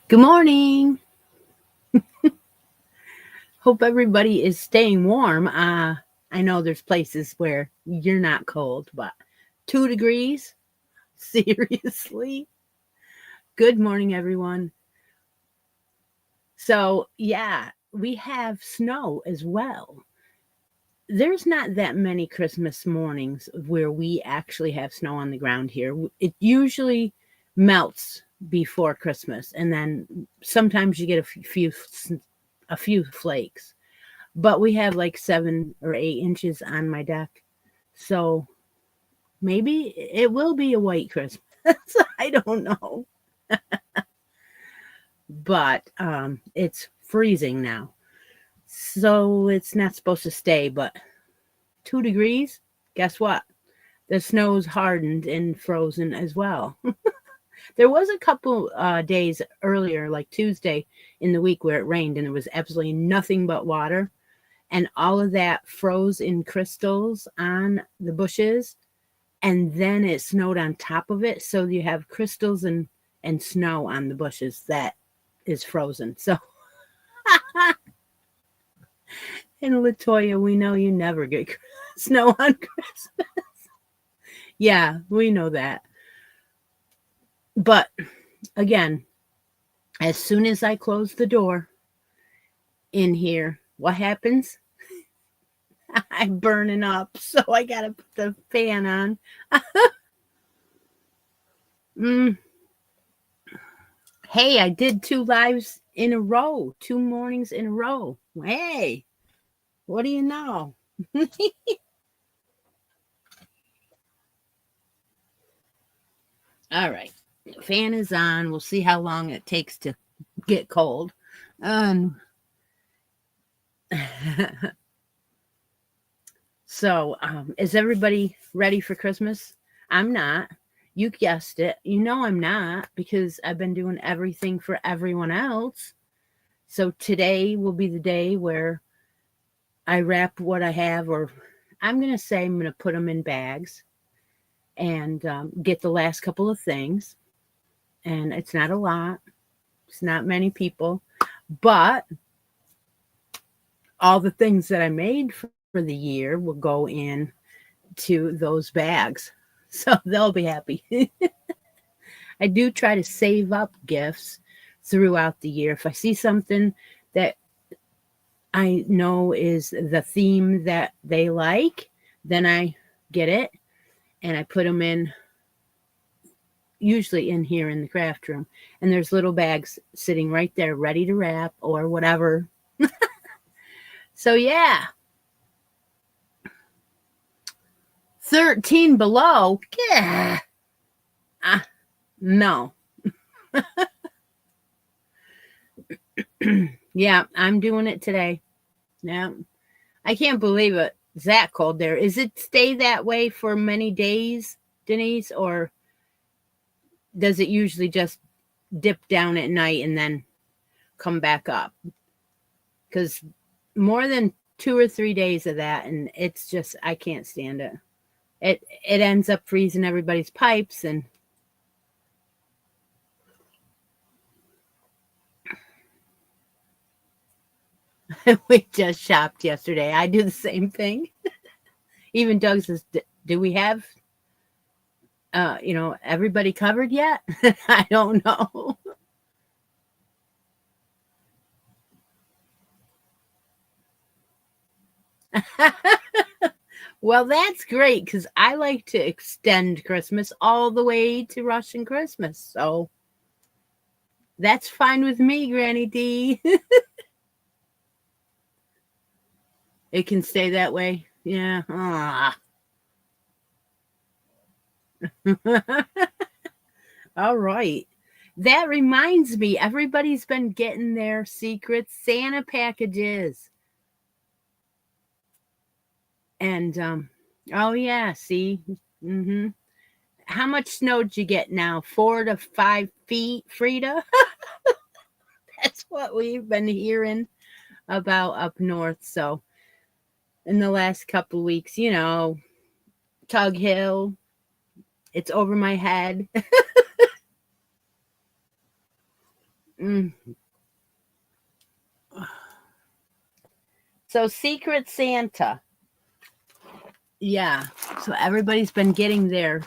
Good morning. Hope everybody is staying warm. I know there's places where you're not cold, but 2 degrees? Seriously? Good morning, everyone. So, yeah, we have snow as well. There's not that many Christmas mornings where we actually have snow on the ground here. It usually melts before Christmas, and then sometimes you get a few flakes. But we have like 7 or 8 inches on my deck. So maybe it will be a white Christmas. I don't know. But it's freezing now. So it's not supposed to stay, but 2 degrees, guess what? The snow's hardened and frozen as well. There was a couple days earlier, like Tuesday in the week, where it rained and there was absolutely nothing but water. And all of that froze in crystals on the bushes, and then it snowed on top of it, so you have crystals and snow on the bushes that is frozen. So in Latoya, we know you never get snow on Christmas. Yeah, we know that. But again, as soon as I close the door in here, what happens? I'm burning up, so I gotta put the fan on. mm, Hey, I did 2 lives in a row, 2 mornings in a row. Hey, what do you know? All right, fan is on. We'll see how long it takes to get cold. Um, so, is everybody ready for Christmas? I'm not. You guessed it. You know I'm not because I've been doing everything for everyone else. So today will be the day where I wrap what I have, or I'm going to say I'm going to put them in bags and get the last couple of things. And it's not a lot, it's not many people, but all the things that I made for the year will go in to those bags. So they'll be happy. I do try to save up gifts throughout the year. If I see something that I know is the theme that they like, then I get it and I put them in, usually in here in the craft room. And there's little bags sitting right there ready to wrap or whatever. So yeah, 13 below. Yeah. No. Yeah, I'm doing it today. Yeah. I can't believe it. It's that cold there. Is it stay that way for many days, Denise, or does it usually just dip down at night and then come back up? Because more than 2 or 3 days of that, and it's just I can't stand it. It ends up freezing everybody's pipes, and we just shopped yesterday. I do the same thing. Even Doug says, "Do we have, everybody covered yet?" I don't know. Well, that's great because I like to extend Christmas all the way to Russian Christmas. So that's fine with me, Granny D. It can stay that way. Yeah. All right. That reminds me, everybody's been getting their secret Santa packages. And oh yeah, see. Mm-hmm. How much snow did you get now? 4 to 5 feet, Frida? That's what we've been hearing about up north. So in the last couple weeks, Tug Hill, it's over my head. Mm. So Secret Santa. Yeah. So everybody's been getting their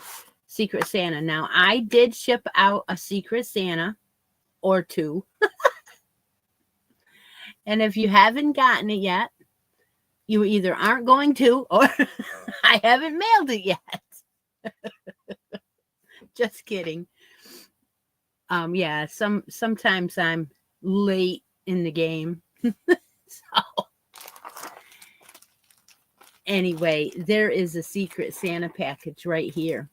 Secret Santa. Now, I did ship out a Secret Santa or two. And if you haven't gotten it yet, you either aren't going to or I haven't mailed it yet. Just kidding. Yeah, sometimes I'm late in the game. So anyway, there is a Secret Santa package right here.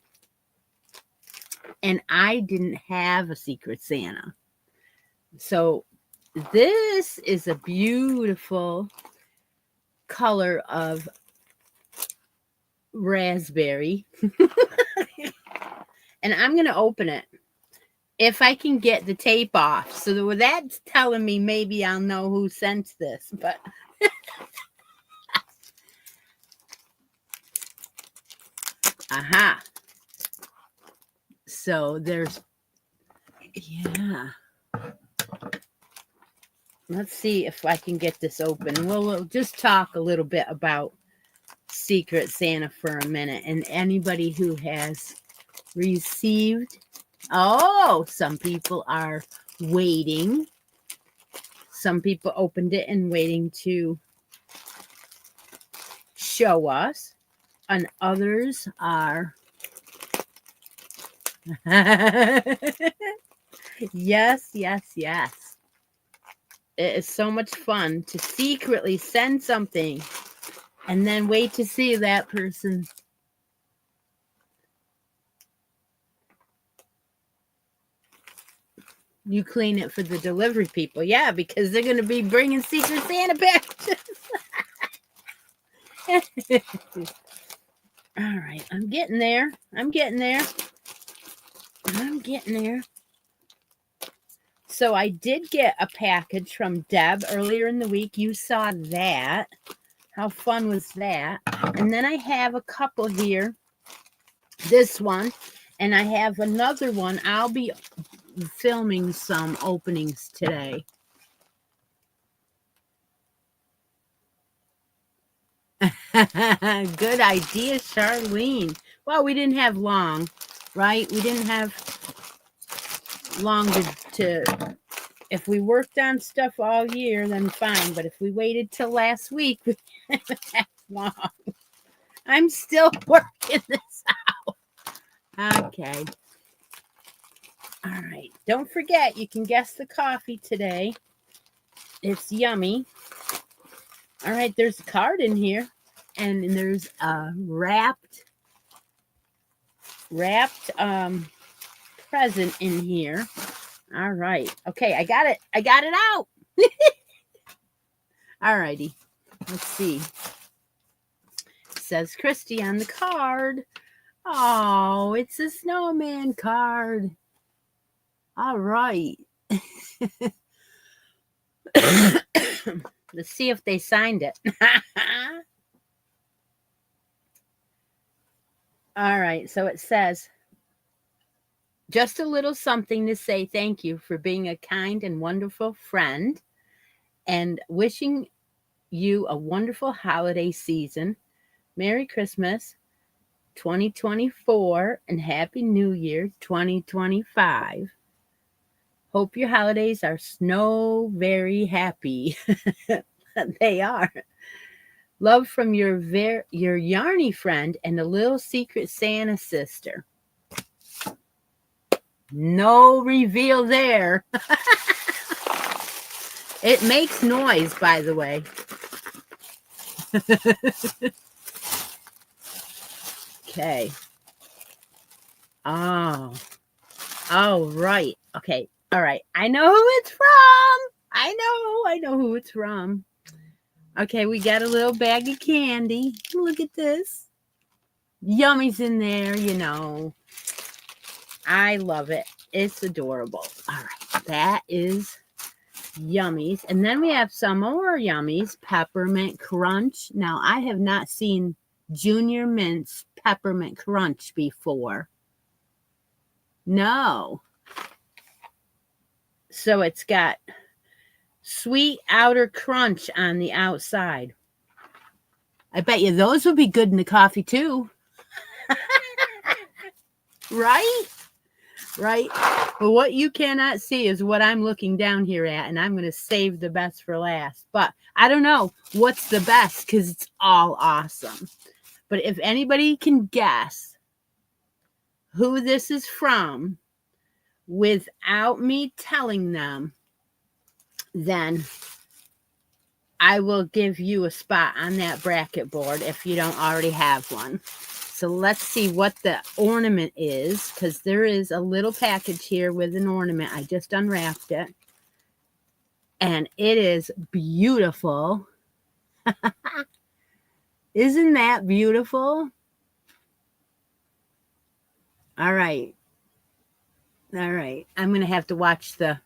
And I didn't have a Secret Santa. So this is a beautiful color of raspberry. And I'm going to open it if I can get the tape off. So that's telling me maybe I'll know who sent this. But aha. So there's, yeah. Let's see if I can get this open. We'll just talk a little bit about Secret Santa for a minute. And anybody who has received, oh, some people are waiting. Some people opened it and waiting to show us. And others are yes. It is so much fun to secretly send something and then wait to see that person. You clean it for the delivery people. Yeah, because they're going to be bringing Secret Santa packages. All right, I'm getting there. So I did get a package from Deb earlier in the week. You saw that. How fun was that? And then I have a couple here. This one. And I have another one. I'll be filming some openings today. Good idea, Charlene. Well, we didn't have long, right? We didn't have long to if we worked on stuff all year, then fine. But if we waited till last week, we didn't have long. I'm still working this out. Okay. All right. Don't forget, you can guess the coffee today. It's yummy. All right. There's a card in here. And there's a wrapped present in here. All right. Okay, I got it out. All righty. Let's see. It says Christi on the card. Oh, it's a snowman card. All right. Let's see if they signed it. All right. So it says, just a little something to say thank you for being a kind and wonderful friend and wishing you a wonderful holiday season. Merry Christmas 2024 and Happy New Year 2025. Hope your holidays are snow very happy. They are. Love from your yarny friend and a little Secret Santa sister. No reveal there. It makes noise, by the way. Okay. Oh, right. Okay. All right. I know who it's from. I know who it's from. Okay. We got a little bag of candy. Look at this. Yummy's in there, you know. I love it. It's adorable. All right. That is Yummies. And then we have some more Yummies. Peppermint Crunch. Now, I have not seen Junior Mint's Peppermint Crunch before. No. So it's got sweet outer crunch on the outside. I bet you those would be good in the coffee too. Right? Right? But what you cannot see is what I'm looking down here at, and I'm going to save the best for last. But I don't know what's the best because it's all awesome. But if anybody can guess who this is from without me telling them, then I will give you a spot on that bracket board if you don't already have one. So let's see what the ornament is, because there is a little package here with an ornament. I just unwrapped it. And it is beautiful. Isn't that beautiful? All right. All right. I'm going to have to watch the...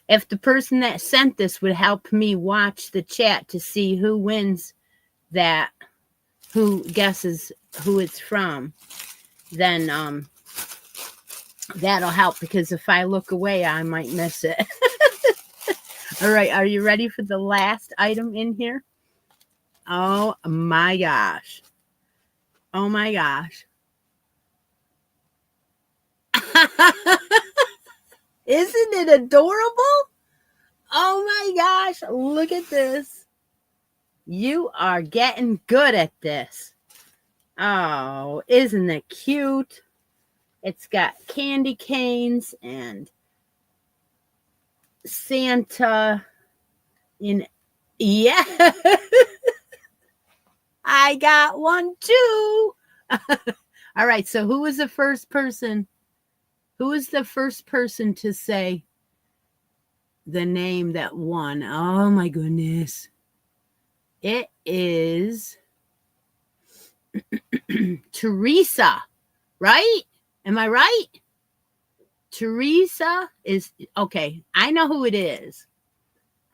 If the person that sent this would help me watch the chat to see who wins that, who guesses who it's from, then that'll help, because if I look away, I might miss it. All right, are you ready for the last item in here? Oh my gosh. Oh my gosh. Isn't it adorable? Oh my gosh, look at this. You are getting good at this. Oh, isn't it cute? It's got candy canes and Santa in... Yeah. I got one too. All right, so who was the first person? Who was the first person to say the name that won? Oh my goodness. It is Teresa, right? Am I right? Teresa is, okay, I know who it is.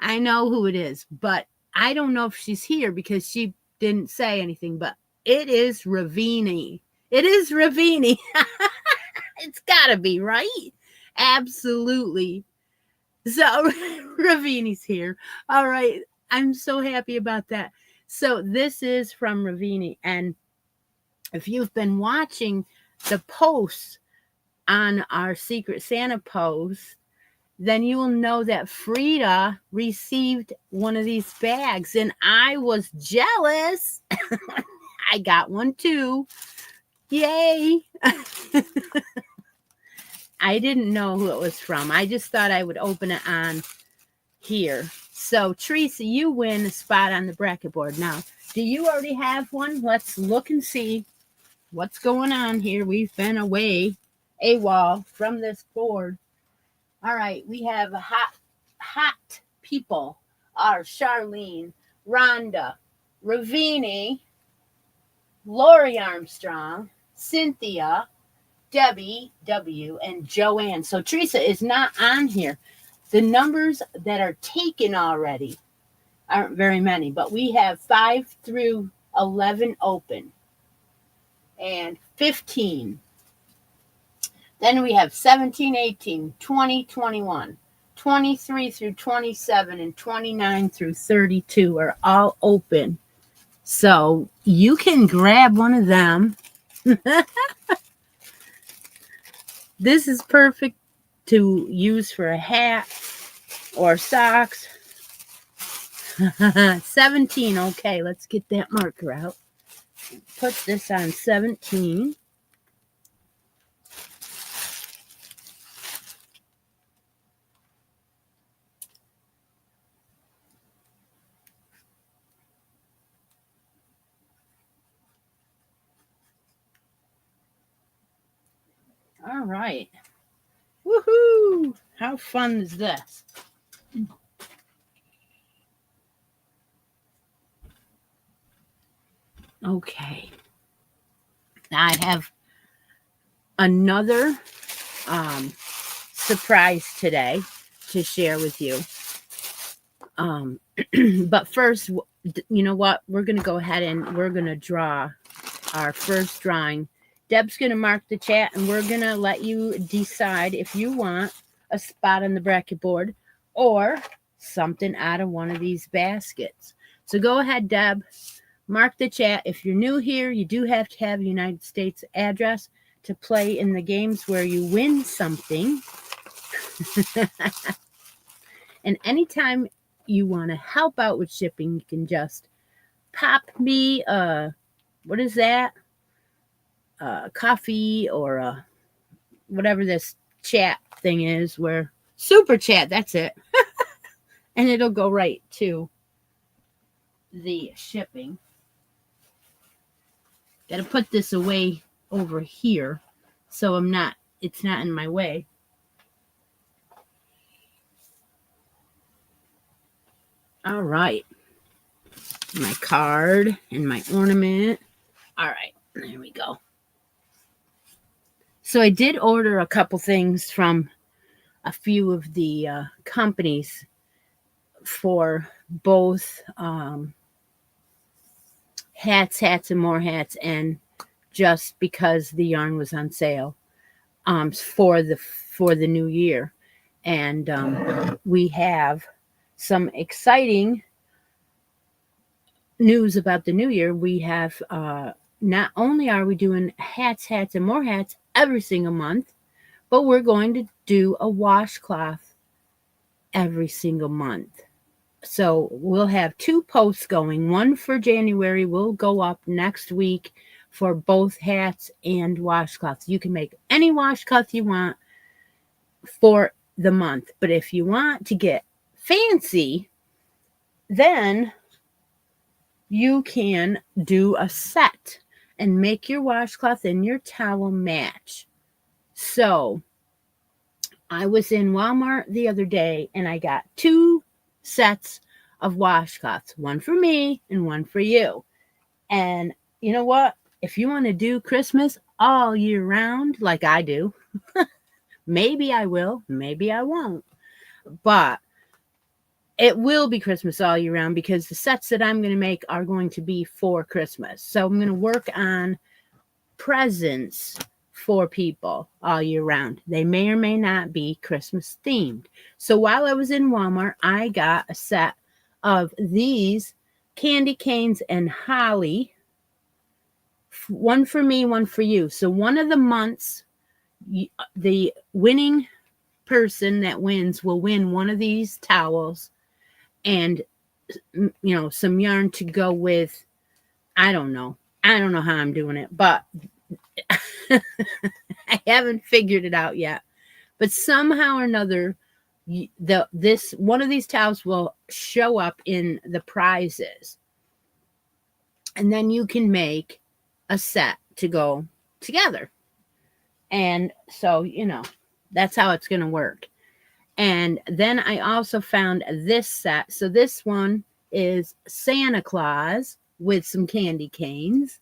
I know who it is, but I don't know if she's here because she didn't say anything, but it is Ravini. It is Ravini. It's gotta be, right? Absolutely. So Ravini's here. All right. I'm so happy about that. So this is from Ravini. And if you've been watching the posts on our Secret Santa post, then you will know that Frida received one of these bags. And I was jealous. I got one too. Yay. I didn't know who it was from. I just thought I would open it on here. So, Teresa, you win a spot on the bracket board. Now, do you already have one? Let's look and see what's going on here. We've been away AWOL from this board. All right, we have hot people are Charlene, Rhonda, Ravini, Lori Armstrong, Cynthia, Debbie W, and Joanne. So Teresa is not on here. The numbers that are taken already aren't very many, but we have 5 through 11 open and 15. Then we have 17, 18, 20, 21, 23 through 27, and 29 through 32 are all open. So you can grab one of them. This is perfect to use for a hat or socks. 17. Okay, let's get that marker out. Put this on 17. All right. Woohoo! How fun is this? Okay. I have another surprise today to share with you. But first, you know what? We're going to go ahead and we're going to draw our first drawing Deb's going to mark the chat, and we're going to let you decide if you want a spot on the bracket board or something out of one of these baskets. So go ahead, Deb. Mark the chat. If you're new here, you do have to have a United States address to play in the games where you win something. And anytime you want to help out with shipping, you can just pop me what is that? Coffee or whatever this chat thing is, where super chat, that's it. And it'll go right to the shipping. Got to put this away over here so it's not in my way. All right. My card and my ornament. All right. There we go. So I did order a couple things from a few of the companies for both hats and more hats, and just because the yarn was on sale for the new year. And we have some exciting news about the new year. We have not only are we doing hats and more hats every single month, but we're going to do a washcloth every single month. So we'll have 2 posts going. One for January will go up next week for both hats and washcloths. You can make any washcloth you want for the month. But if you want to get fancy, then you can do a set and make your washcloth and your towel match. So I was in Walmart the other day and I got 2 sets of washcloths, one for me and one for you. And you know what? If you want to do Christmas all year round, like I do, maybe I will, maybe I won't, but it will be Christmas all year round because the sets that I'm going to make are going to be for Christmas. So I'm going to work on presents for people all year round. They may or may not be Christmas themed. So while I was in Walmart, I got a set of these candy canes and holly. One for me, one for you. So one of the months, the winning person that wins will win one of these towels and, some yarn to go with. I don't know how I'm doing it, but I haven't figured it out yet. But somehow or another, this one of these towels will show up in the prizes, and then you can make a set to go together. And so, that's how it's going to work. And then I also found this set. So this one is Santa Claus with some candy canes.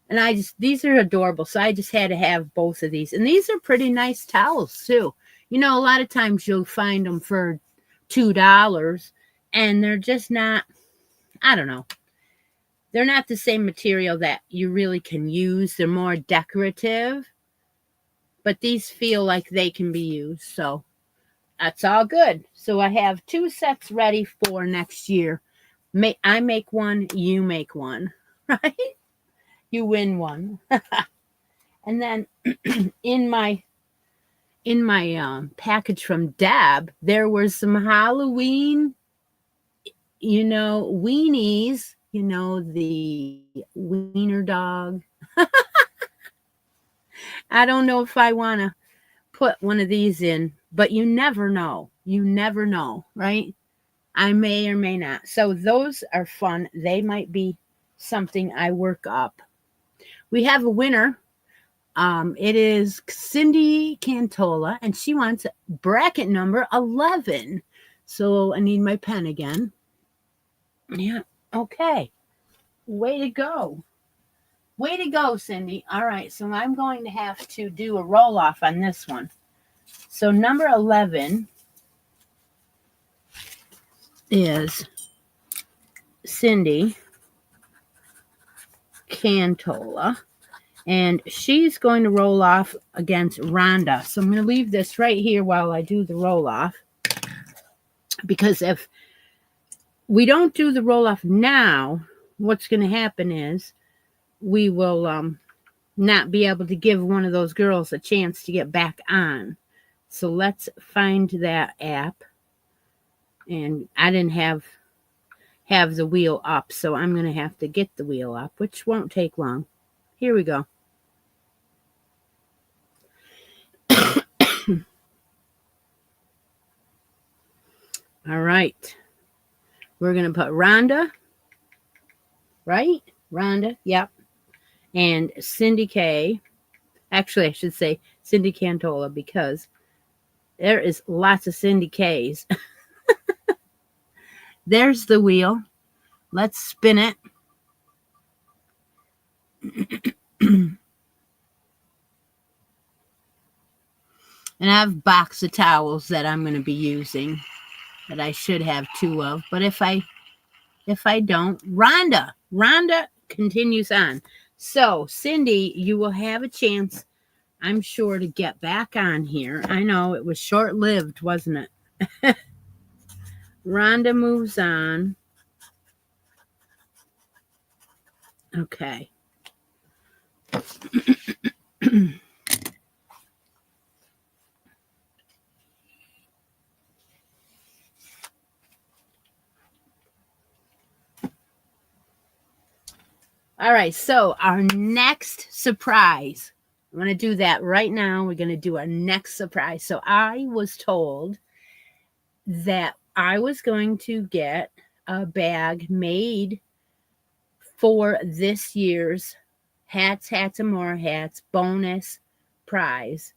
And these are adorable. So I just had to have both of these. And these are pretty nice towels too. A lot of times you'll find them for $2 and they're just not, I don't know. They're not the same material that you really can use. They're more decorative, but these feel like they can be used. So that's all good. So I have 2 sets ready for next year. I make one, you make one, right? You win one. And then in my package from Deb, there were some Halloween, weenies, the wiener dog. I don't know if I want to put one of these in, but you never know. You never know, right? I may or may not. So those are fun. They might be something I work up. We have a winner. It is Cindy Cantola, and she wants bracket number 11. So I need my pen again. Yeah. Okay. Way to go. Way to go, Cindy. All right. So I'm going to have to do a roll off on this one. So number 11 is Cindy Cantola. And she's going to roll off against Rhonda. So I'm going to leave this right here while I do the roll off. Because if we don't do the roll off now, what's going to happen is we will not be able to give one of those girls a chance to get back on. So let's find that app. And I didn't have the wheel up, so I'm going to have to get the wheel up, which won't take long. Here we go. All right. We're going to put Rhonda, right? Rhonda, yep. And Cindy K. Actually, I should say Cindy Cantola, because there is lots of Cindy K's. There's the wheel. Let's spin it. And I have a box of towels that I'm going to be using that I should have 2 of. But if I don't, Rhonda continues on. So, Cindy, you will have a chance, I'm sure, to get back on here. I know it was short-lived, wasn't it? Rhonda moves on. Okay. All right, so our next surprise, I'm going to do that right now. We're going to do our next surprise. So I was told that I was going to get a bag made for this year's Hats and More Hats bonus prize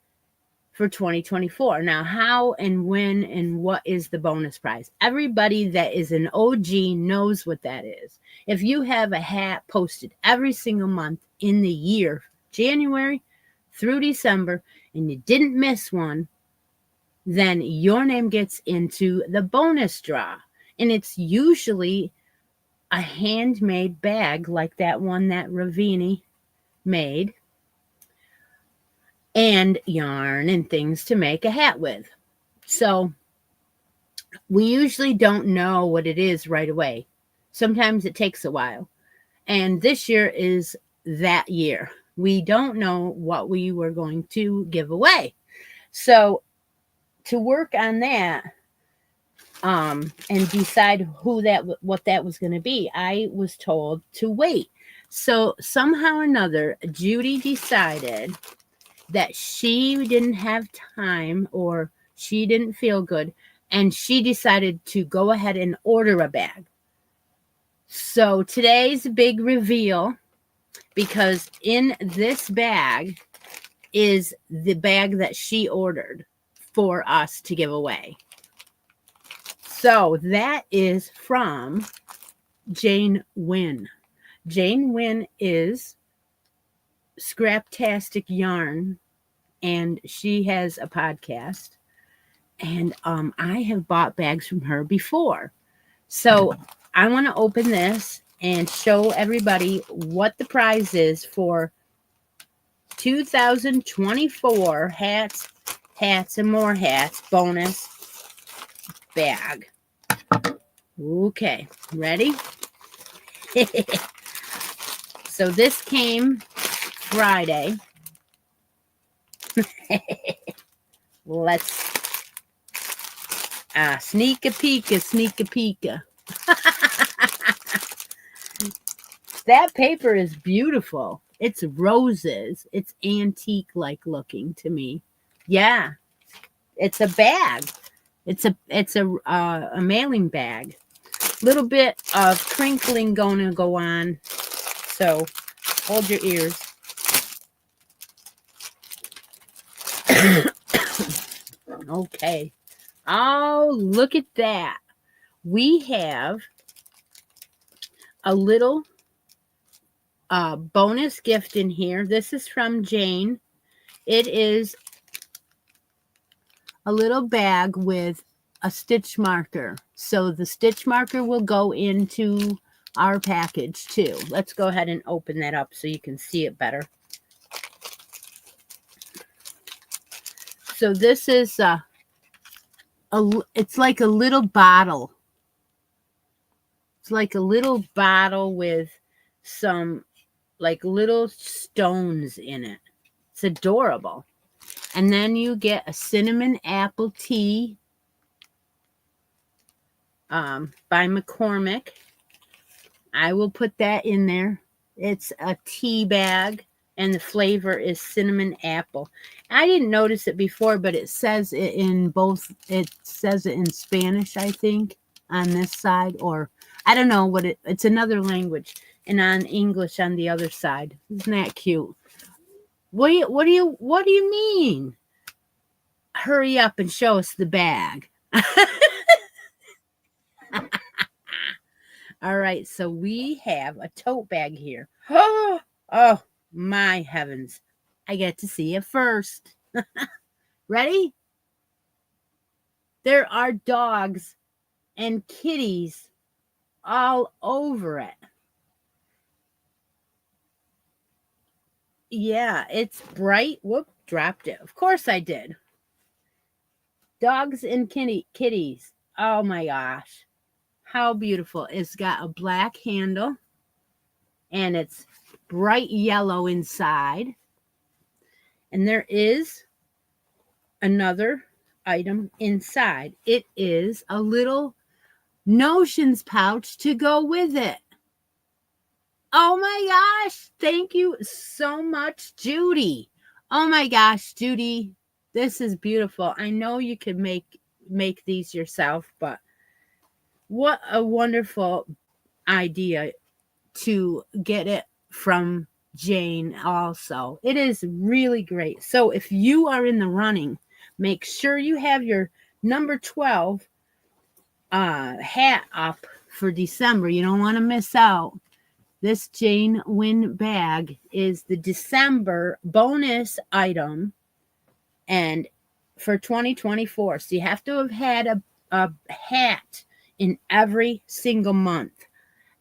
for 2024. Now, how and when and what is the bonus prize? Everybody that is an OG knows what that is. If you have a hat posted every single month in the year, January through December, and you didn't miss one, then your name gets into the bonus draw. And it's usually a handmade bag like that one that Ravini made, and yarn and things to make a hat with. So we usually don't know what it is right away. Sometimes it takes a while. And this year is that year. We don't know what we were going to give away. So to work on that and decide what that was going to be, I was told to wait. So somehow or another, Judy decided that she didn't have time or she didn't feel good, and she decided to go ahead and order a bag. So today's big reveal, because in this bag is the bag that she ordered for us to give away. So that is from Jane Wynn. Jane Wynn is Scraptastic Yarn, and she has a podcast. And I have bought bags from her before. So I want to open this and show everybody what the prize is for 2024 Hats and More Hats bonus bag. Okay, ready? So this came Friday. Let's sneak a peeka. That paper is beautiful. It's roses. It's antique-like looking to me. Yeah, it's a bag. It's a mailing bag. Little bit of crinkling going to go on. So hold your ears. Okay. Oh, look at that. We have a little bonus gift in here. This is from Jane. It is a little bag with a stitch marker. So the stitch marker will go into our package too. Let's go ahead and open that up so you can see it better. So this is it's like a little bottle. It's like a little bottle with some like little stones in it. It's adorable. And then you get a cinnamon apple tea by McCormick. I will put that in there. It's a tea bag, and the flavor is cinnamon apple. I didn't notice it before, but it says it in both. It says it in Spanish, I think, on this side, or I don't know what it's another language, and on English on the other side. Isn't that cute? What do you mean? Hurry up and show us the bag. All right, so we have a tote bag here. Oh, my heavens. I get to see it first. Ready? There are dogs and kitties all over it. Yeah, it's bright. Whoop, dropped it. Of course I did. Dogs and kitties. Oh my gosh. How beautiful. It's got a black handle and it's bright yellow inside. And there is another item inside. It is a little notions pouch to go with it. Oh my gosh. Thank you so much, Judy. Oh my gosh, Judy. This is beautiful. I know you could make these yourself, but what a wonderful idea to get it from Jane also. It is really great. So if you are in the running, make sure you have your number 12 hat up for December. You don't want to miss out. This Jane Win bag is the December bonus item and for 2024. So you have to have had a hat in every single month.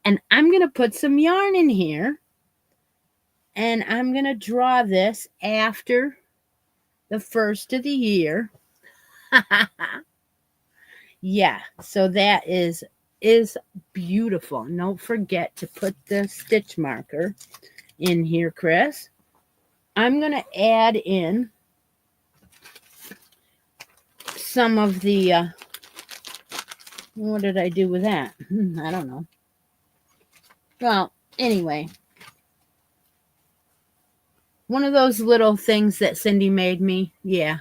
And I'm going to put some yarn in here. And I'm going to draw this after the first of the year. Yeah, so that is beautiful. Don't forget to put the stitch marker in here, Chris. I'm going to add in some of the what did I do with that? I don't know. Well, anyway, one of those little things that Cindy made me. Yeah.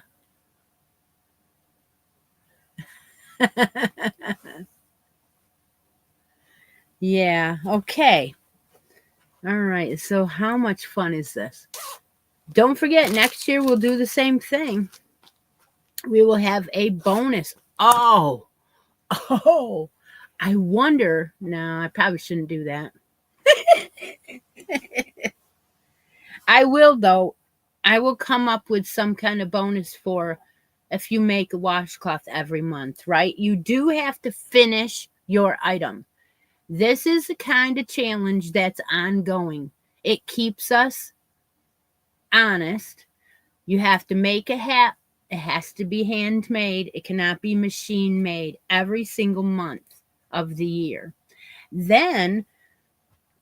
Yeah. Okay. All right. So how much fun is this? Don't forget, next year we'll do the same thing. We will have a bonus. Oh, I wonder. No, I probably shouldn't do that. I will, though. I will come up with some kind of bonus for if you make a washcloth every month, right? You do have to finish your item. This is the kind of challenge that's ongoing. It keeps us honest. You have to make a hat. It has to be handmade. It cannot be machine made every single month of the year. Then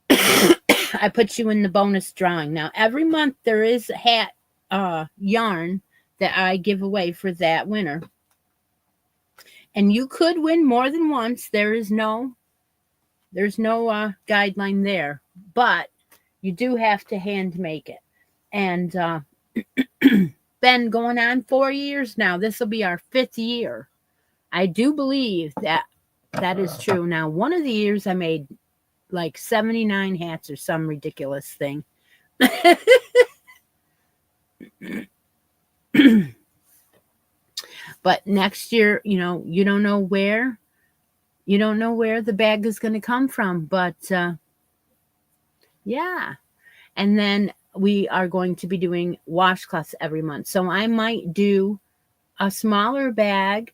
I put you in the bonus drawing. Now, every month there is a hat yarn that I give away for that winner. And you could win more than once. There's no guideline there, but you do have to hand make it. And been going on 4 years now. This will be our 5th year. I do believe that is true. Now, one of the years I made like 79 hats or some ridiculous thing. But next year, you don't know where the bag is going to come from. But yeah. And then we are going to be doing washcloths every month. So I might do a smaller bag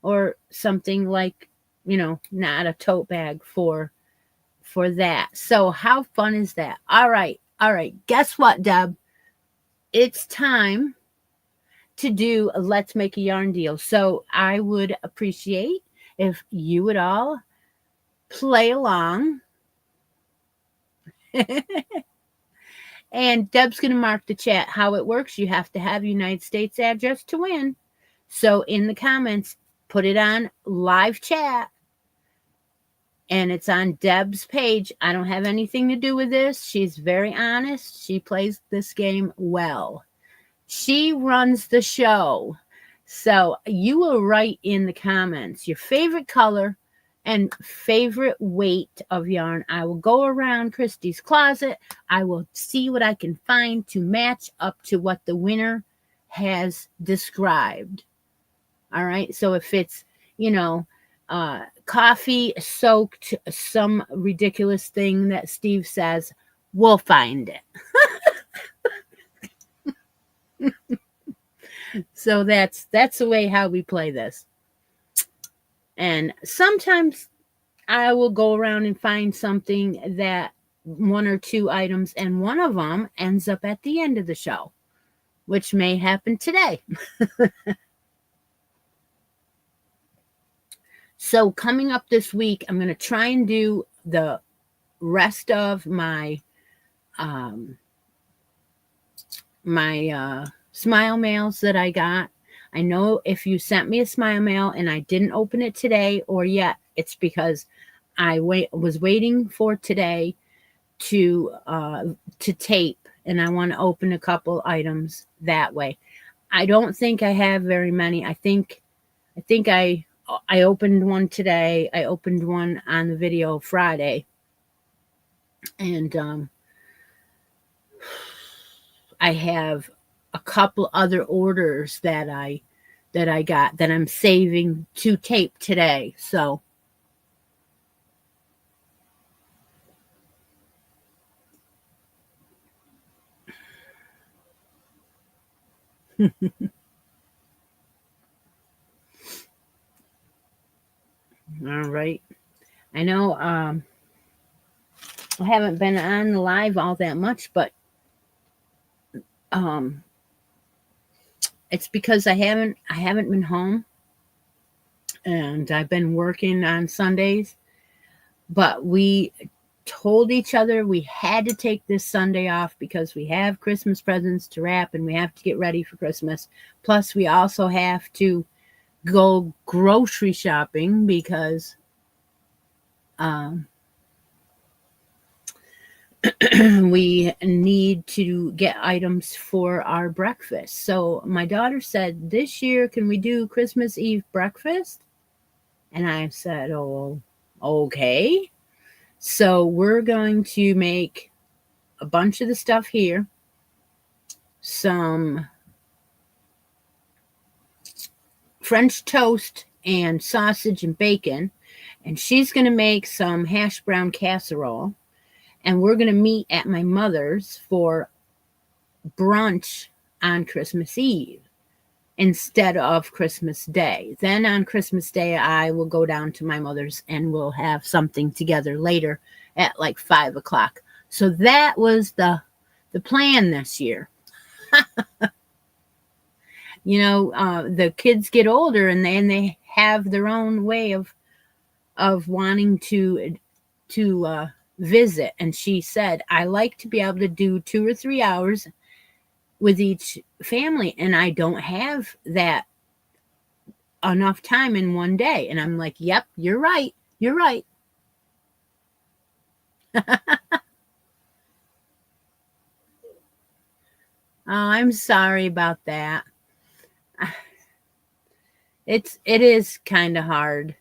or something like, not a tote bag for that. So how fun is that? All right. Guess what, Deb? It's time to do a Let's Make a Yarn deal. So I would appreciate if you would all play along. And Deb's going to mark the chat. How it works, you have to have United States address to win. So in the comments, put it on live chat. And it's on Deb's page. I don't have anything to do with this. She's very honest. She plays this game well. She runs the show. So you will write in the comments your favorite color and favorite weight of yarn. I will go around Christy's closet. I will see what I can find to match up to what the winner has described. All right. So if it's, coffee soaked, some ridiculous thing that Steve says, we'll find it. So that's the way how we play this. And sometimes I will go around and find something that one or two items, and one of them ends up at the end of the show, which may happen today. So coming up this week, I'm going to try and do the rest of my smile mails that I got. I know if you sent me a smile mail and I didn't open it today or yet, it's because I was waiting for today to tape, and I want to open a couple items that way. I don't think I have very many. I think I opened one today. I opened one on the video Friday. And I have a couple other orders that I got that I'm saving to tape today. So all right. I know I haven't been on live all that much, but it's because I haven't been home, and I've been working on Sundays. But we told each other we had to take this Sunday off because we have Christmas presents to wrap and we have to get ready for Christmas. Plus, we also have to go grocery shopping because we need to get items for our breakfast. So my daughter said, this year, can we do Christmas Eve breakfast? And I said, oh, okay. So we're going to make a bunch of the stuff here, some French toast and sausage and bacon, and she's going to make some hash brown casserole, and we're going to meet at my mother's for brunch on Christmas Eve instead of Christmas Day. Then on Christmas Day, I will go down to my mother's and we'll have something together later at like 5 o'clock. So that was the plan this year. The kids get older and they have their own way of wanting to visit. And she said, I like to be able to do 2 or 3 hours with each family, and I don't have that enough time in one day. And I'm like, yep, you're right. Oh, I'm sorry about that. It is kind of hard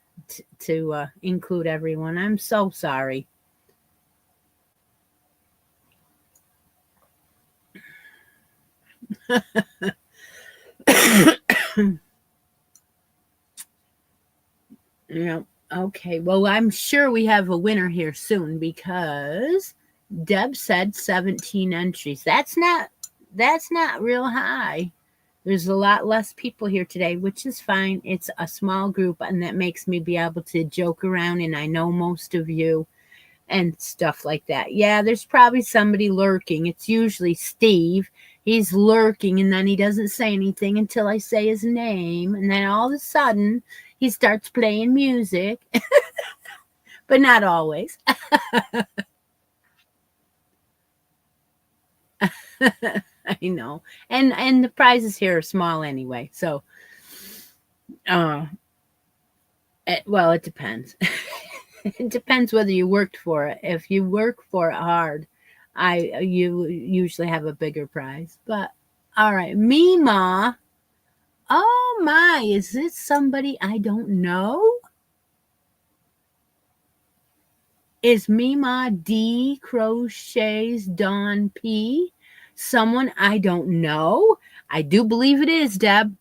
to include everyone. I'm so sorry. Yeah. Okay. Well, I'm sure we have a winner here soon because Deb said 17 entries. That's not real high. There's a lot less people here today, which is fine. It's a small group, and that makes me be able to joke around, and I know most of you and stuff like that. Yeah, there's probably somebody lurking. It's usually Steve. He's lurking, and then he doesn't say anything until I say his name. And then all of a sudden, he starts playing music, but not always. I know. And the prizes here are small anyway. So, well, it depends. It depends whether you worked for it. If you work for it hard, you usually have a bigger prize. But all right, Mima. Oh my, is this somebody I don't know? Is Mima D Crochets Dawn P someone I don't know? I do believe it is, Deb.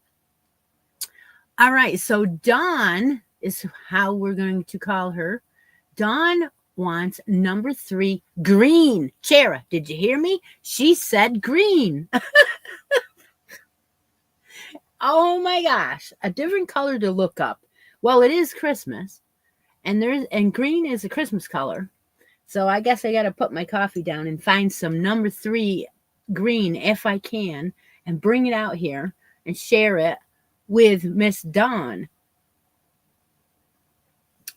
All right, so Dawn is how we're going to call her. Dawn wants number 3, green. Chera, did you hear me? She said green. Oh my gosh, a different color to look up. Well, it is Christmas, and green is a Christmas color. So I guess I got to put my coffee down and find some number 3 green if I can, and bring it out here and share it with Miss Dawn.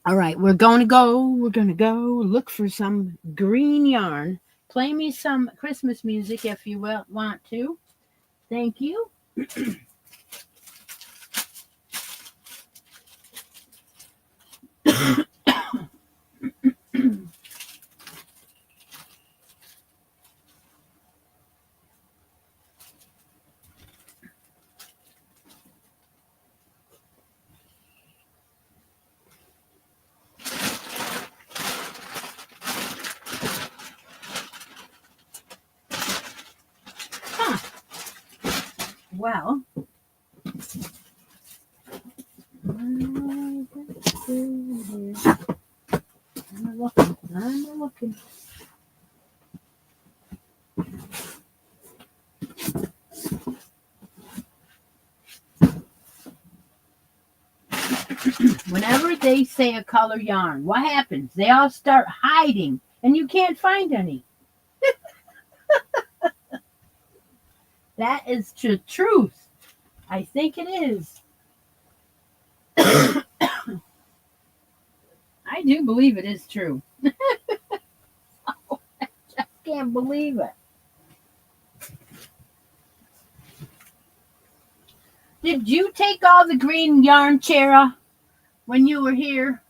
All right, we're going to go look for some green yarn. Play me some Christmas music if you want to. Thank you. Well, I'm looking. Whenever they say a color yarn, what happens? They all start hiding, and you can't find any. That is the truth. I think it is. I do believe it is true. Oh, I just can't believe it. Did you take all the green yarn, Chera, when you were here?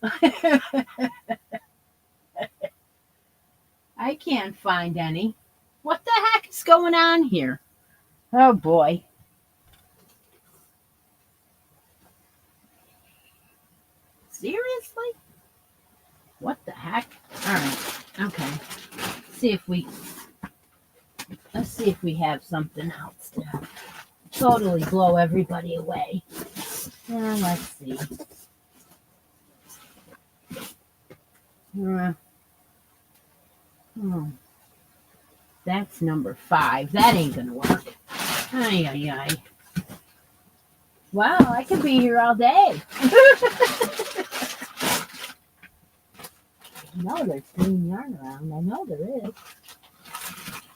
I can't find any. What the heck is going on here? Oh, boy. Seriously? What the heck? All right. Okay. Let's see if we have something else to totally blow everybody away. Let's see. That's number 5. That ain't gonna work. Ay, ay, ay. Wow, I could be here all day. No, there's green yarn around. I know there is.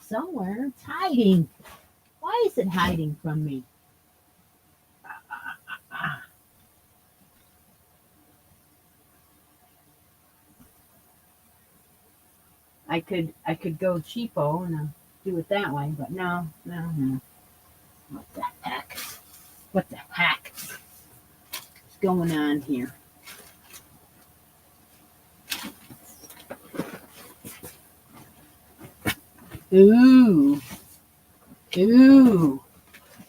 Somewhere it's hiding. Why is it hiding from me? I could go cheapo and do it that way, but no. What the heck? What the heck is going on here? Ooh.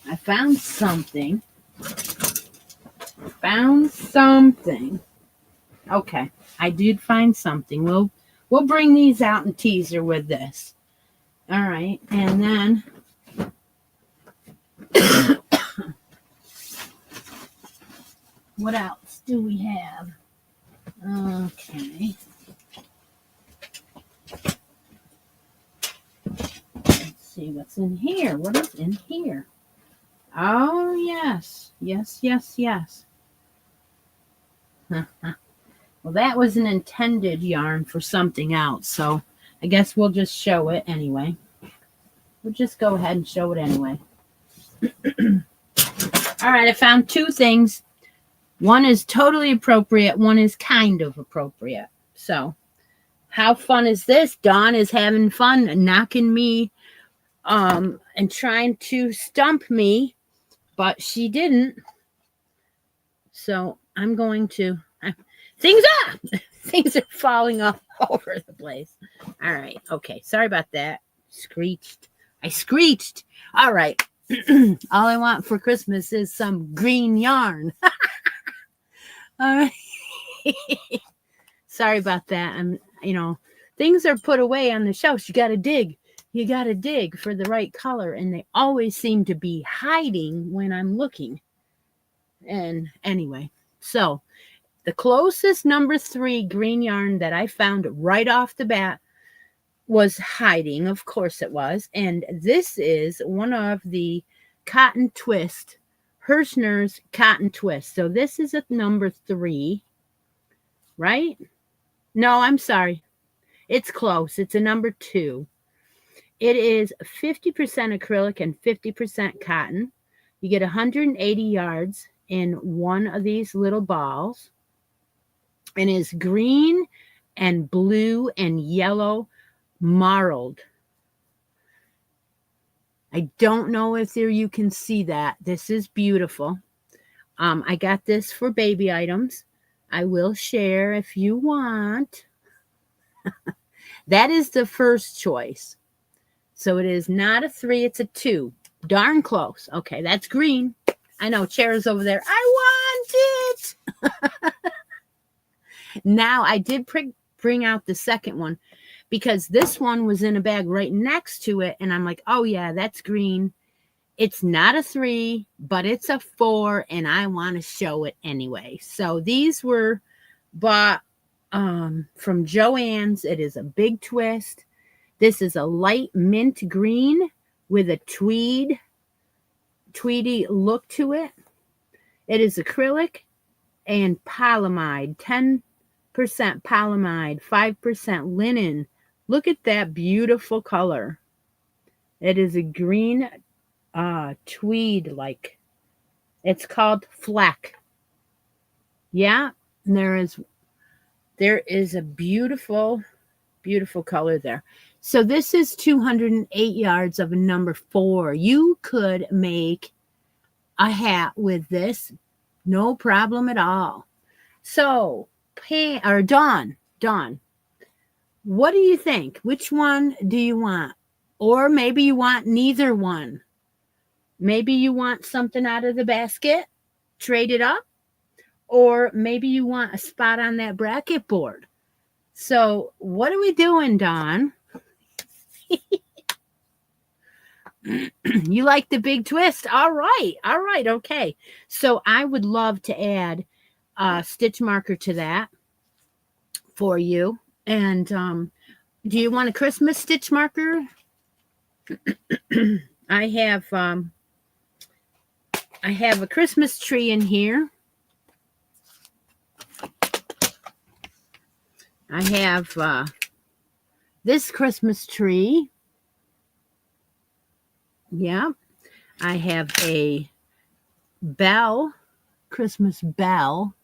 I found something. Okay, I did find something. We'll bring these out and tease her with this. All right, and then what else do we have? Okay. Let's see what's in here. What is in here? Oh, yes. Well, that was an intended yarn for something else, so I guess we'll just show it anyway. we'll just go ahead and show it anyway. All right, I found two things. One is totally appropriate. One is kind of appropriate. So how fun is this? Dawn is having fun knocking me and trying to stump me, but she didn't. So I'm going to, things are falling off over the place. All right. Okay. Sorry about that. I screeched. All right. All I want for Christmas is some green yarn. All right. Sorry about that. Things are put away on the shelves. You got to dig. You got to dig for the right color. And they always seem to be hiding when I'm looking. And anyway, so the closest number 3 green yarn that I found right off the bat was hiding. Of course it was. And this is one of the cotton twist, Hirschner's cotton twist. So this is a number 3, right? No, I'm sorry. It's close. It's a number 2. It is 50% acrylic and 50% cotton. You get 180 yards in one of these little balls. And is green and blue and yellow marled. I don't know if you can see that. This is beautiful. I got this for baby items. I will share if you want. That is the first choice. So it is not a 3, it's a 2. Darn close. Okay, that's green. I know, Chair's over there. I want it. Now, I did bring out the second one because this one was in a bag right next to it. And I'm like, oh, yeah, that's green. It's not a 3, but it's a 4. And I want to show it anyway. So these were bought from Joann's. It is a big twist. This is a light mint green with a tweedy look to it. It is acrylic and polyamide, 10% polyamide, 5% linen. Look at that beautiful color. It is a green tweed like. It's called Fleck. Yeah, and there is a beautiful color there. So this is 208 yards of a number 4. You could make a hat with this, no problem at all. So, Dawn, what do you think? Which one do you want? Or maybe you want neither one. Maybe you want something out of the basket, trade it up, or maybe you want a spot on that bracket board. So, what are we doing, Dawn? You like the big twist? All right. Okay. So I would love to add a stitch marker to that for you. And do you want a Christmas stitch marker? I have a Christmas tree in here. I have this Christmas tree. Yeah. I have a bell, Christmas bell.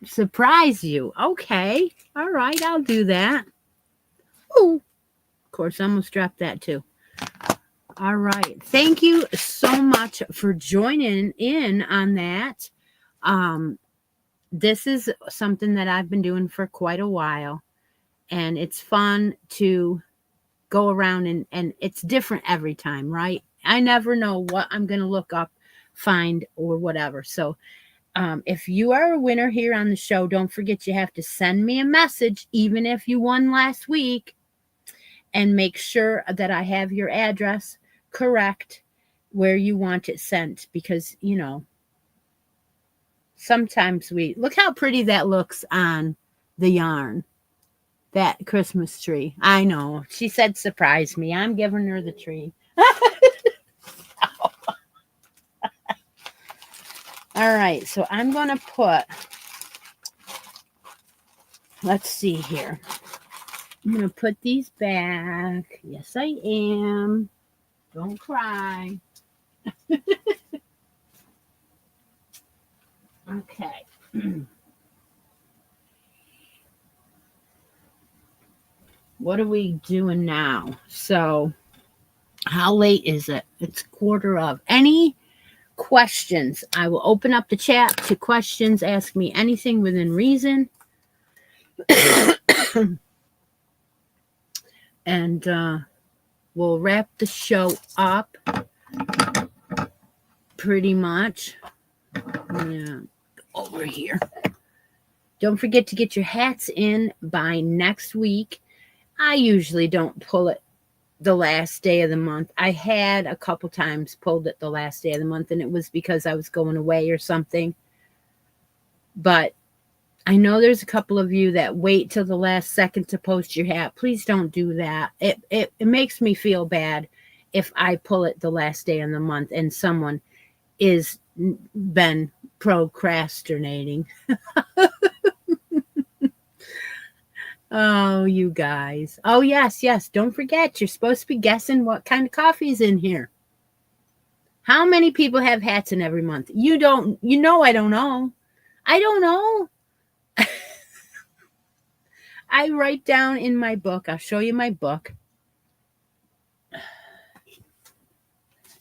Surprise you. Okay. All right. I'll do that. Oh, of course, I almost dropped that too. All right. Thank you so much for joining in on that. This is something that I've been doing for quite a while, and it's fun to go around and it's different every time, right? I never know what I'm going to look up, find, or whatever. So if you are a winner here on the show, don't forget you have to send me a message, even if you won last week, and make sure that I have your address correct where you want it sent, because, you know, sometimes look how pretty that looks on the yarn. That Christmas tree. I know. She said surprise me. I'm giving her the tree. All right. So I'm going to let's see here. I'm going to put these back. Yes, I am. Don't cry. Okay. What are we doing now? So, how late is it? It's quarter of. Any questions? I will open up the chat to questions. Ask me anything within reason. And we'll wrap the show up pretty much. Yeah, over here. Don't forget to get your hats in by next week. I usually don't pull it the last day of the month. I had a couple times pulled it the last day of the month, and it was because I was going away or something. But I know there's a couple of you that wait till the last second to post your hat. Please don't do that. It makes me feel bad if I pull it the last day of the month and someone is been procrastinating. Oh, you guys. Oh, yes. Don't forget, you're supposed to be guessing what kind of coffee is in here. How many people have hats in every month? You don't, I don't know. I don't know. I write down in my book. I'll show you my book.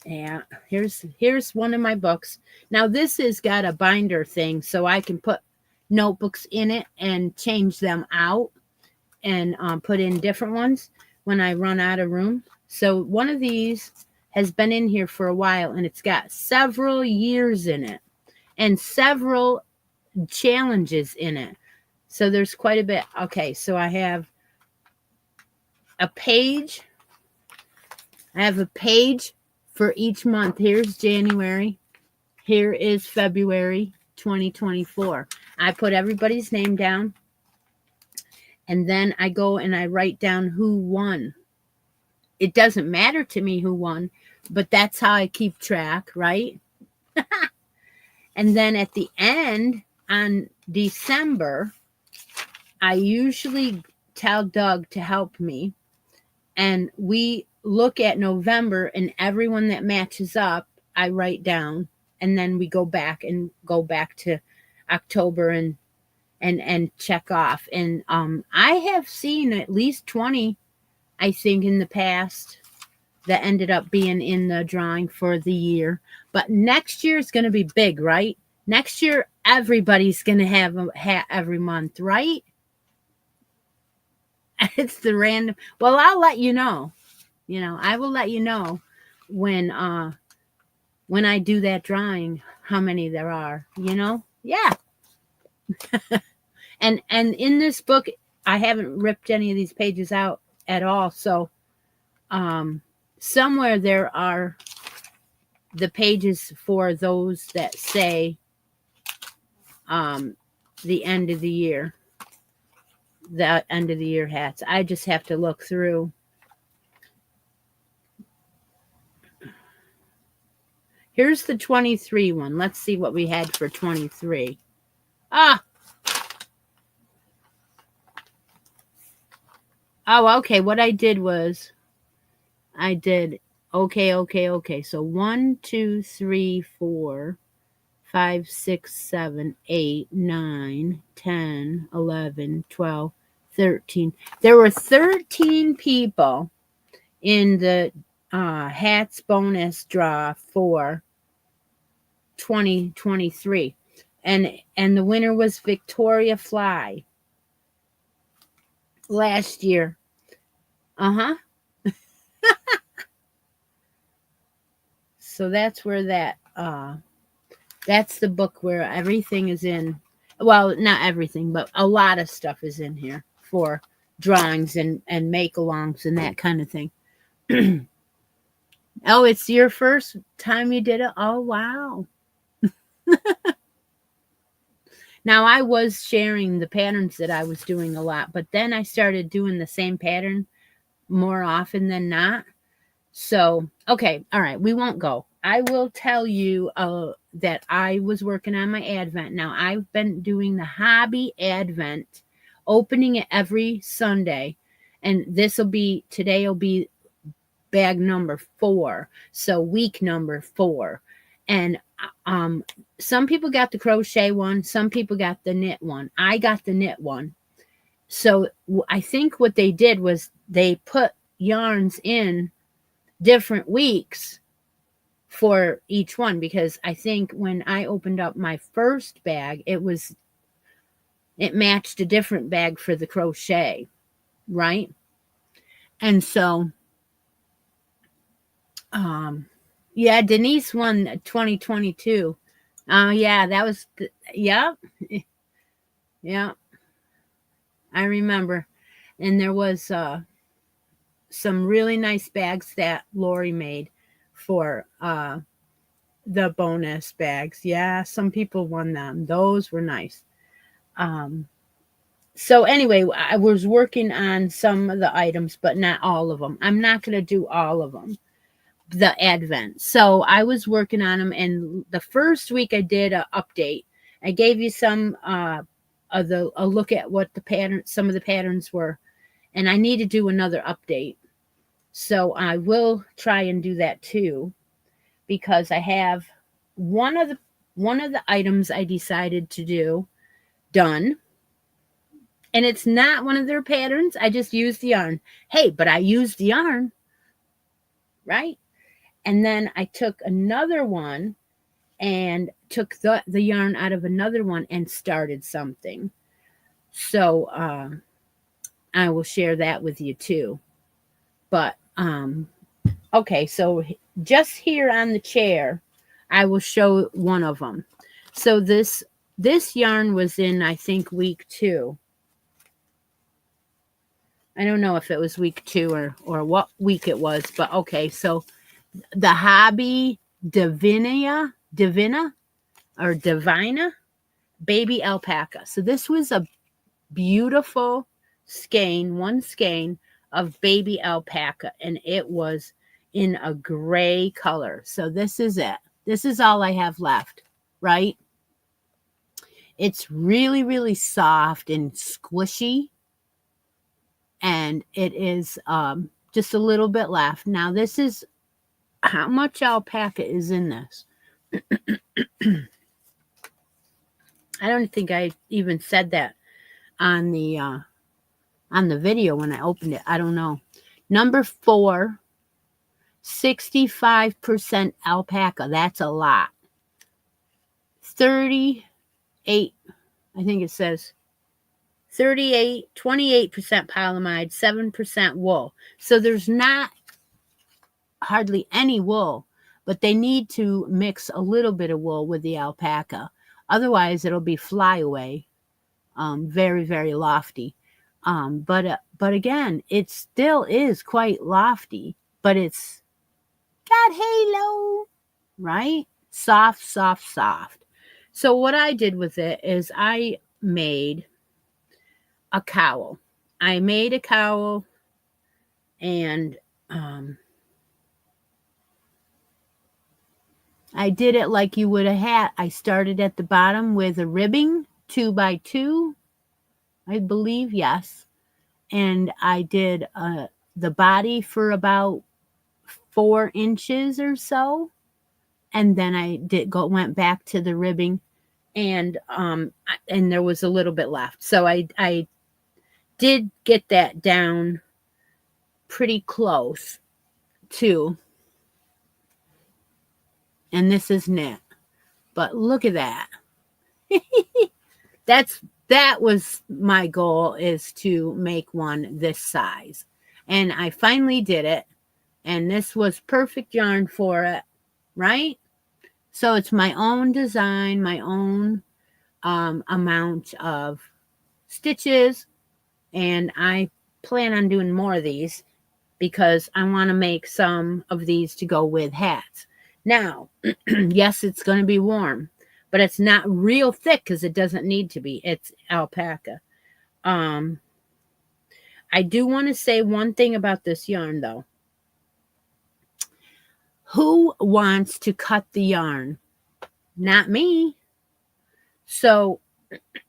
Yeah, here's one of my books. Now, this has got a binder thing, so I can put notebooks in it and change them out and put in different ones when I run out of room. So one of these has been in here for a while, and it's got several years in it and several challenges in it. So there's quite a bit. Okay, so I have a page. I have a page for each month. Here's January. Here is February 2024. I put everybody's name down. And then I go and I write down who won. It doesn't matter to me who won, but that's how I keep track, right? And then at the end, on December, I usually tell Doug to help me. And we look at November, and everyone that matches up, I write down. And then we go back to October and check off. And I have seen at least 20, I think, in the past that ended up being in the drawing for the year. But next year is going to be big, right? Next year, everybody's going to have a hat every month, right? It's the random. Well, I'll let you know. I will let you know when I do that drawing, how many there are, Yeah. And in this book, I haven't ripped any of these pages out at all. So somewhere there are the pages for those that say the end of the year hats. I just have to look through. Here's the 23 one. Let's see what we had for 23. Oh, okay. What I did was okay. So 1, 2, 3, 4, 5, 6, 7, 8, 9, 10, 11, 12, 13. There were 13 people in the hats bonus draw for 2023. And the winner was Victoria Fly last year. So that's where that's the book where everything is in. Well, not everything, but a lot of stuff is in here for drawings and make-alongs and that kind of thing. Oh, it's your first time you did it? Oh, wow. Now, I was sharing the patterns that I was doing a lot, but then I started doing the same pattern more often than not. So, okay, all right, we won't go. I will tell you that I was working on my Advent. Now, I've been doing the hobby Advent, opening it every Sunday. And today will be bag number 4. So week number 4. And some people got the crochet one, some people got the knit one. I got the knit one. So I think what they did was they put yarns in different weeks for each one, because I think when I opened up my first bag, it matched a different bag for the crochet, right? And so yeah, Denise won 2022. Yeah, that was yeah. Yeah. I remember. And there was some really nice bags that Lori made for the bonus bags. Yeah, some people won them. Those were nice. So anyway, I was working on some of the items, but not all of them. I'm not going to do all of them, the Advent. So I was working on them, and the first week I did an update. I gave you some a look at what some of the patterns were, and I need to do another update. So I will try and do that too, because I have one of the items I decided to do done. And it's not one of their patterns. I just used the yarn. Hey, but I used the yarn, right? And then I took another one and took the yarn out of another one and started something. So I will share that with you too. But okay, so just here on the chair, I will show one of them. So this yarn was in, I think, week 2. I don't know if it was week 2 or what week it was, but okay. So the Hobby Divina baby alpaca. So this was a beautiful one skein of baby alpaca, and it was in a gray color. So this is it. This is all I have left, right? It's really, really soft and squishy. And it is just a little bit left. Now, this is how much alpaca is in this. I don't think I even said that on the video when I opened it. I don't know. Number 4, 65% alpaca. That's a lot. 38, I think it says 28% polyamide, 7% wool. So there's not hardly any wool, but they need to mix a little bit of wool with the alpaca. Otherwise, it'll be flyaway, very, very lofty. But again, it still is quite lofty, but it's got halo, right? Soft, soft, soft. So what I did with it is I made a cowl. I made a cowl, and I did it like you would a hat. I started at the bottom with a ribbing 2x2, I believe, yes. And I did the body for about 4 inches or so, and then I went back to the ribbing, and there was a little bit left. So I did get that down pretty close too. And this is knit. But look at that. That was my goal, is to make one this size. And I finally did it. And this was perfect yarn for it, right? So it's my own design, my own amount of stitches. And I plan on doing more of these because I want to make some of these to go with hats. Now, yes, it's going to be warm, but it's not real thick because it doesn't need to be. It's alpaca. I do want to say one thing about this yarn, though. Who wants to cut the yarn? Not me. So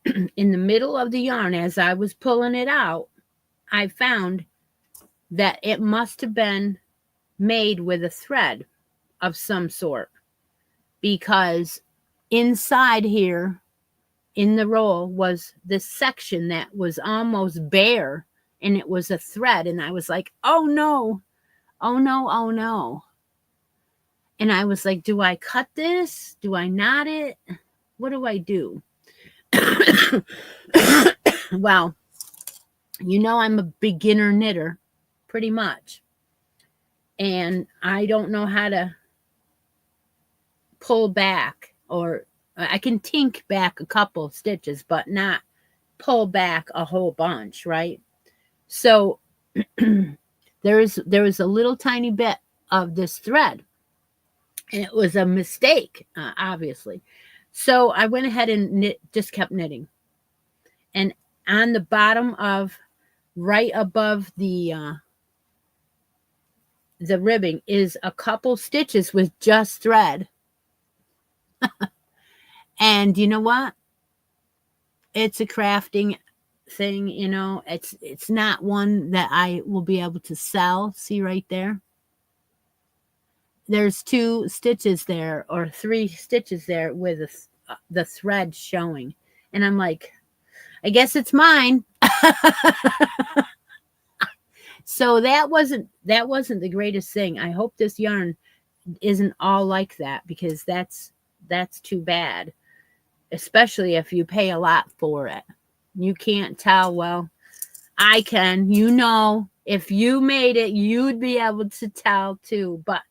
in the middle of the yarn, as I was pulling it out, I found that it must have been made with a thread of some sort, because inside here in the roll was this section that was almost bare, and it was a thread, and I was like, oh no, oh no, oh no. And I was like, do I cut this? Do I knot it? What do I do? Well, I'm a beginner knitter, pretty much. And I don't know how to pull back, or I can tink back a couple of stitches, but not pull back a whole bunch, right? So there was a little tiny bit of this thread, and it was a mistake, obviously. So I went ahead and just kept knitting. And on the bottom of, right above the ribbing, is a couple stitches with just thread. And you know what? It's a crafting thing, it's not one that I will be able to sell. See right there? There's 2 stitches there, or 3 stitches there with the thread showing. And I'm like, I guess it's mine. So that wasn't the greatest thing. I hope this yarn isn't all like that, because that's too bad, especially if you pay a lot for it. You can't tell. Well, I can. If you made it, you'd be able to tell too. But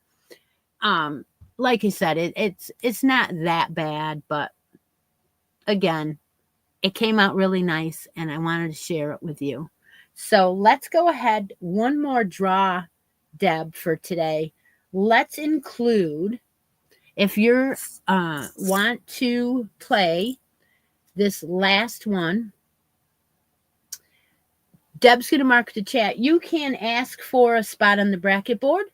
like I said, it's not that bad, but again, it came out really nice, and I wanted to share it with you. So let's go ahead. One more draw, Deb, for today. Let's include, if you want to play this last one, Deb's going to mark the chat. You can ask for a spot on the bracket board.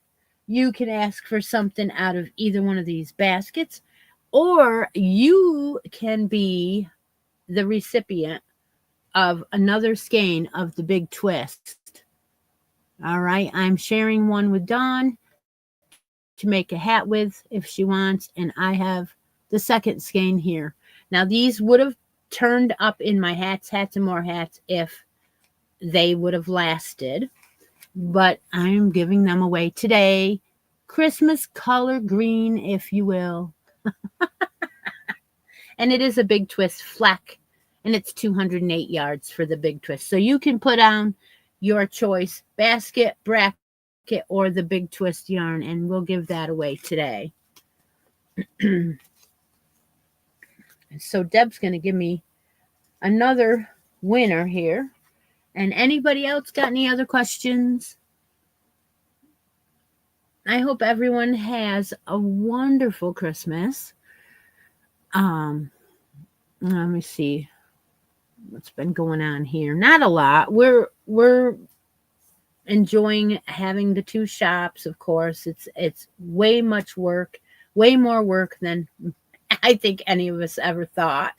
You can ask for something out of either one of these baskets, or you can be the recipient of another skein of the big twist. All right, I'm sharing one with Dawn to make a hat with if she wants, and I have the second skein here. Now, these would have turned up in my hats and more hats if they would have lasted, but I'm giving them away today. Christmas color green, if you will. And it is a big twist fleck, and it's 208 yards for the big twist. So you can put on your choice, basket, bracket, or the big twist yarn, and we'll give that away today. So Deb's going to give me another winner here. And anybody else got any other questions? I hope everyone has a wonderful Christmas. Let me see what's been going on here. Not a lot. We're enjoying having the 2 shops, of course. It's way much work, way more work than I think any of us ever thought.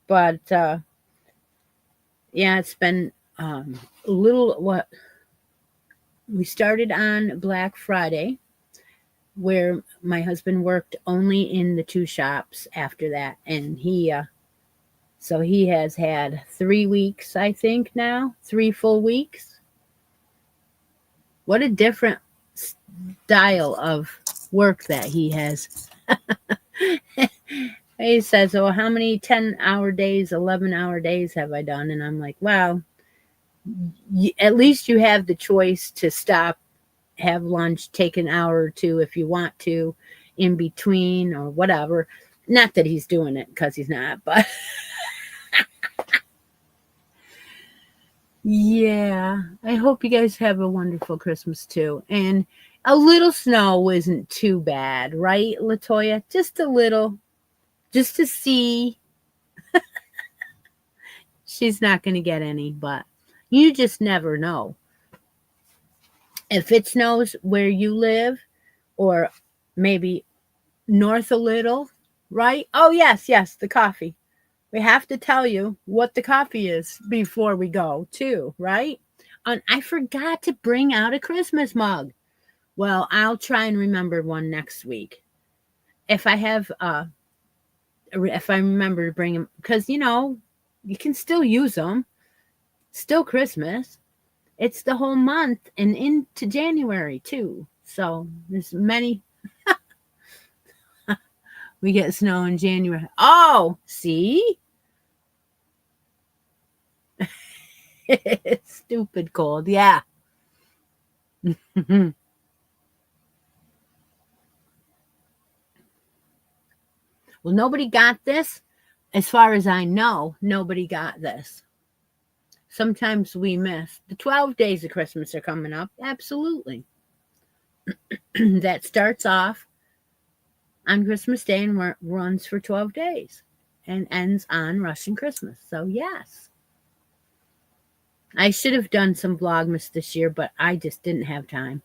But yeah, it's been a little, what we started on Black Friday, where my husband worked only in the 2 shops after that, and he has had 3 weeks, I think now, 3 full weeks. What a different style of work that he has. He says, oh, how many 10-hour days, 11-hour days have I done? And I'm like, wow, at least you have the choice to stop, have lunch, take an hour or 2 if you want to in between or whatever. Not that he's doing it, because he's not, but yeah, I hope you guys have a wonderful Christmas too. And a little snow isn't too bad, right, Latoya? Just a little, just to see. She's not going to get any, but you just never know. If it snows where you live, or maybe north a little, right? Oh, yes, the coffee. We have to tell you what the coffee is before we go, too, right? I forgot to bring out a Christmas mug. Well, I'll try and remember one next week. If I have, if I remember to bring them, because, you know, you can still use them. Still Christmas. It's the whole month and into January, too. So there's many. We get snow in January. Oh, see? It's stupid cold. Yeah. Well, nobody got this. As far as I know, nobody got this. Sometimes we miss. The 12 days of Christmas are coming up. Absolutely. That starts off on Christmas Day and runs for 12 days and ends on Russian Christmas. So, yes. I should have done some Vlogmas this year, but I just didn't have time.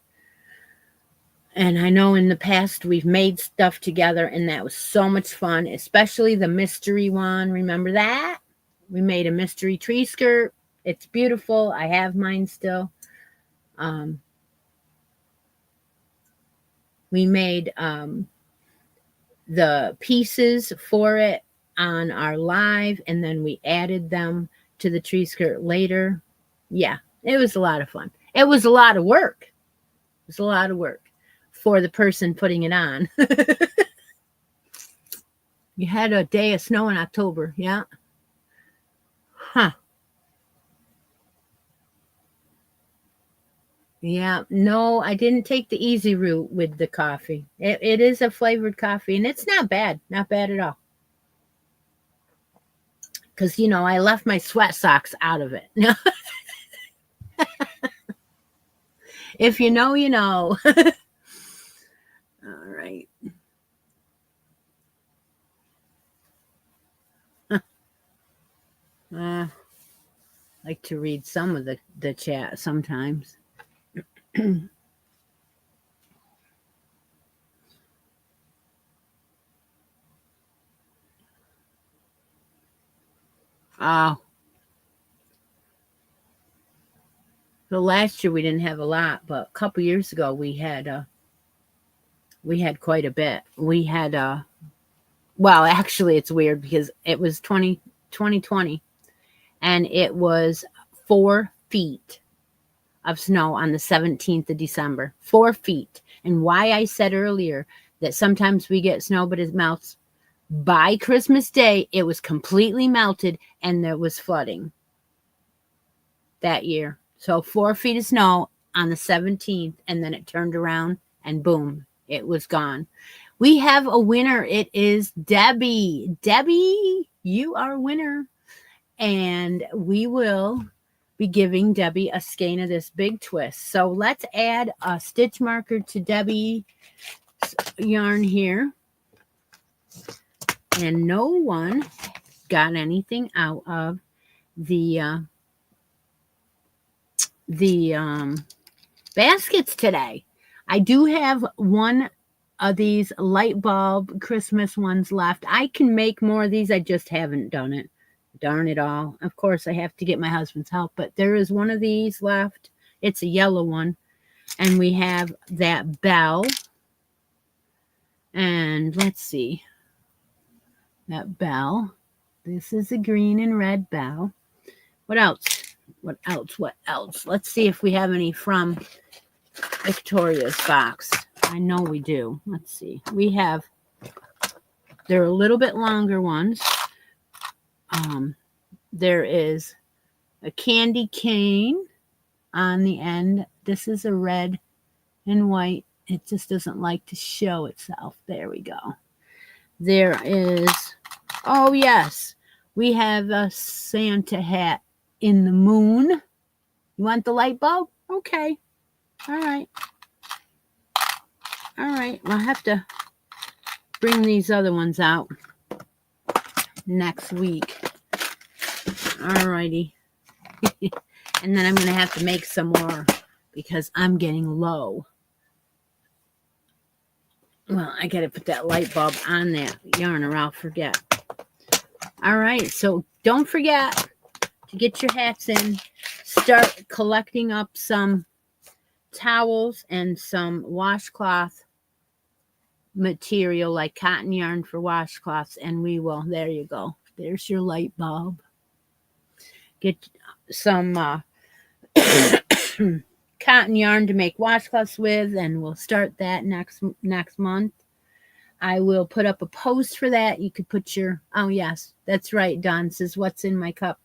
And I know in the past we've made stuff together, and that was so much fun, especially the mystery one. Remember that? We made a mystery tree skirt. It's beautiful. I have mine still. We made the pieces for it on our live, and then we added them to the tree skirt later. Yeah, it was a lot of fun. It was a lot of work. It was a lot of work for the person putting it on. You had a day of snow in October, yeah? Huh. Yeah, no, I didn't take the easy route with the coffee. It is a flavored coffee, and it's not bad. Not bad at all. Because, you know, I left my sweat socks out of it. If you know, you know. All right. I like to read some of the chat sometimes. Oh. So last year we didn't have a lot, but a couple years ago we had quite a bit. We had well, actually it's weird because it was 2020 and it was 4 feet of snow on the 17th of December. 4 feet. And why I said earlier that sometimes we get snow but it melts, by Christmas Day it was completely melted and there was flooding that year. So 4 feet of snow on the 17th, and then it turned around and boom, it was gone. We have a winner. It is Debbie. Debbie, you are a winner. And we will be giving Debbie a skein of this big twist. So let's add a stitch marker to Debbie's yarn here. And no one got anything out of the baskets today. I do have one of these light bulb Christmas ones left. I can make more of these. I just haven't done it. Darn it all. Of course, I have to get my husband's help, but there is one of these left. It's a yellow one. And we have that bell. And let's see. That bell. This is a green and red bell. What else? What else? Let's see if we have any from Victoria's box. I know we do. Let's see. We have, they're a little bit longer ones. There is a candy cane on the end. This is a red and white. It just doesn't like to show itself. There we go. There is, oh yes, we have a Santa hat in the moon. You want the light bulb? Okay. All right. All right. I'll have to bring these other ones out next week. All righty. And then I'm going to have to make some more because I'm getting low. Well, I got to put that light bulb on that yarn or I'll forget. All right. So don't forget to get your hats in. start collecting up some towels and some washcloth material like cotton yarn for washcloths, and we will, there you go. There's your light bulb. Get some cotton yarn to make washcloths with, and we'll start that next month. I will put up a post for that. You could put your, oh yes, that's right. Don says, what's in my cup?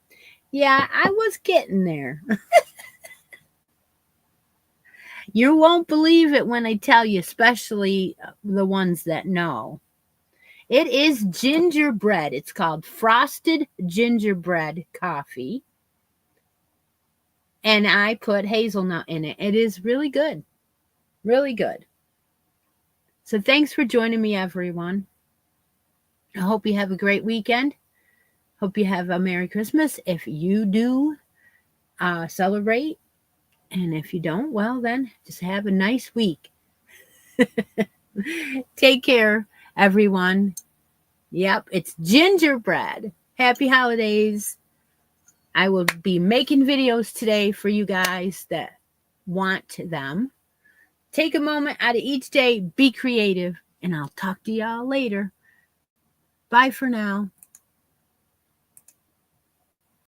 Yeah, I was getting there. You won't believe it when I tell you, especially the ones that know. It is gingerbread. It's called frosted gingerbread coffee. And I put hazelnut in it. It is really good. Really good. So thanks for joining me, everyone. I hope you have a great weekend. Hope you have a Merry Christmas if you do celebrate. And if you don't, well, then just have a nice week. Take care, everyone. Yep, it's gingerbread. Happy holidays. I will be making videos today for you guys that want them. Take a moment out of each day, be creative, and I'll talk to y'all later. Bye for now.